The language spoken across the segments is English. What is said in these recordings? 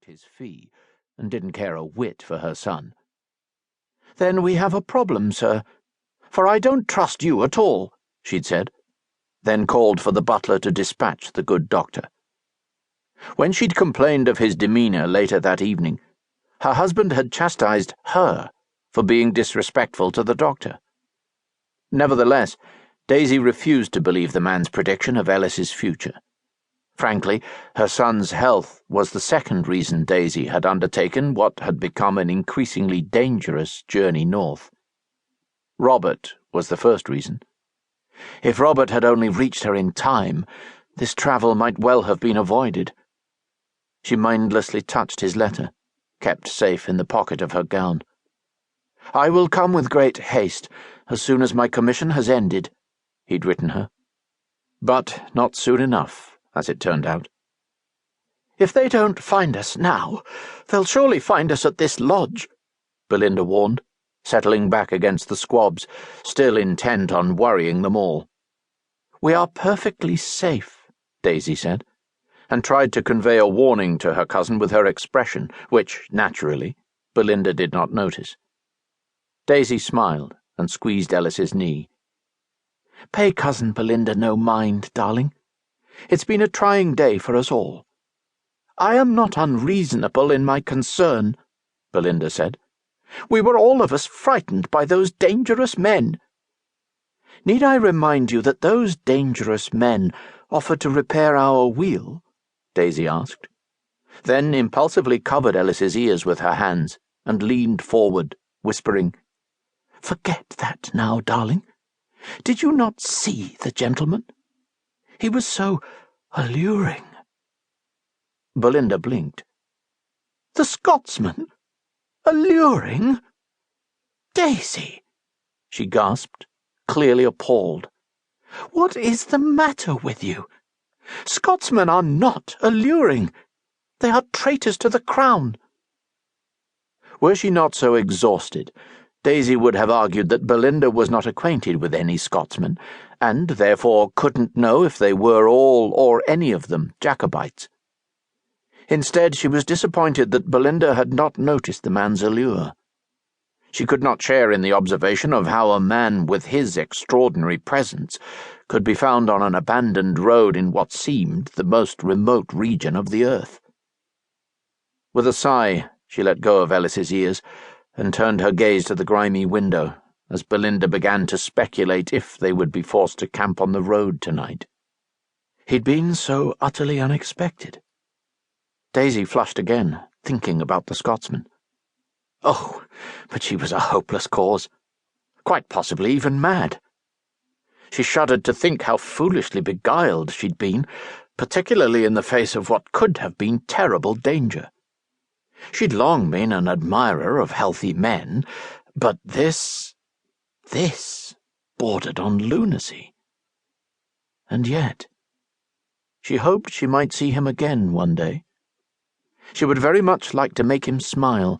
collect his fee, and didn't care a whit for her son. "Then we have a problem, sir, for I don't trust you at all," she'd said, then called for the butler to dispatch the good doctor. When she'd complained of his demeanour later that evening, her husband had chastised her for being disrespectful to the doctor. Nevertheless, Daisy refused to believe the man's prediction of Ellis's future. Frankly, her son's health was the second reason Daisy had undertaken what had become an increasingly dangerous journey north. Robert was the first reason. If Robert had only reached her in time, this travel might well have been avoided. She mindlessly touched his letter, kept safe in the pocket of her gown. "I will come with great haste as soon as my commission has ended," he'd written her. But not soon enough, as it turned out. "If they don't find us now, they'll surely find us at this lodge," Belinda warned, settling back against the squabs, still intent on worrying them all. "We are perfectly safe," Daisy said, and tried to convey a warning to her cousin with her expression, which, naturally, Belinda did not notice. Daisy smiled and squeezed Ellis's knee. "Pay Cousin Belinda no mind, darling. It's been a trying day for us all. I am not unreasonable in my concern," Belinda said. "We were all of us frightened by those dangerous men." "Need I remind you that those dangerous men offered to repair our wheel?" Daisy asked, then impulsively covered Ellis's ears with her hands and leaned forward, whispering, "Forget that now, darling. Did you not see the gentleman? He was so alluring." Belinda blinked. "The Scotsman? Alluring? Daisy!" she gasped, clearly appalled. "What is the matter with you? Scotsmen are not alluring. They are traitors to the crown." Were she not so exhausted, Daisy would have argued that Belinda was not acquainted with any Scotsmen, and therefore couldn't know if they were all or any of them Jacobites. Instead, she was disappointed that Belinda had not noticed the man's allure. She could not share in the observation of how a man with his extraordinary presence could be found on an abandoned road in what seemed the most remote region of the earth. With a sigh, she let go of Ellis's ears and turned her gaze to the grimy window as Belinda began to speculate if they would be forced to camp on the road tonight. He'd been so utterly unexpected. Daisy flushed again, thinking about the Scotsman. Oh, but she was a hopeless cause, quite possibly even mad. She shuddered to think how foolishly beguiled she'd been, particularly in the face of what could have been terrible danger. She'd long been an admirer of healthy men, but this bordered on lunacy. And yet, she hoped she might see him again one day. She would very much like to make him smile,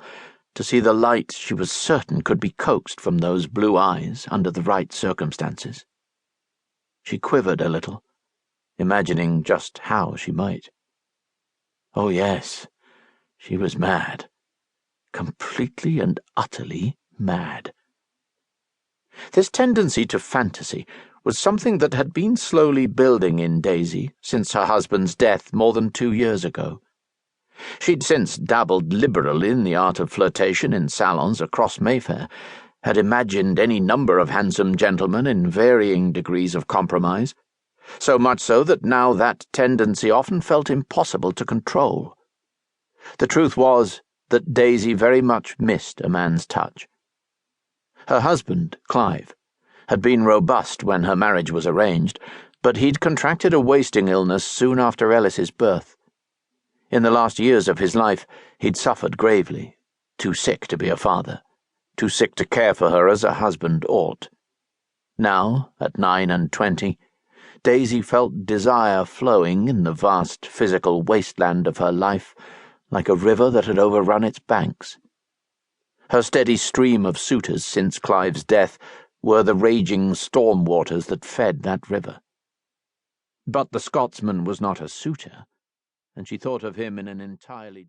to see the light she was certain could be coaxed from those blue eyes under the right circumstances. She quivered a little, imagining just how she might. Oh yes, she was mad. Completely and utterly mad. This tendency to fantasy was something that had been slowly building in Daisy since her husband's death more than 2 years ago. She'd since dabbled liberally in the art of flirtation in salons across Mayfair, had imagined any number of handsome gentlemen in varying degrees of compromise, so much so that now that tendency often felt impossible to control. The truth was that Daisy very much missed a man's touch. Her husband, Clive, had been robust when her marriage was arranged, but he'd contracted a wasting illness soon after Ellis's birth. In the last years of his life, he'd suffered gravely, too sick to be a father, too sick to care for her as a husband ought. Now, at 9 and 20, Daisy felt desire flowing in the vast physical wasteland of her life like a river that had overrun its banks. Her steady stream of suitors since Clive's death were the raging storm waters that fed that river. But the Scotsman was not a suitor, and she thought of him in an entirely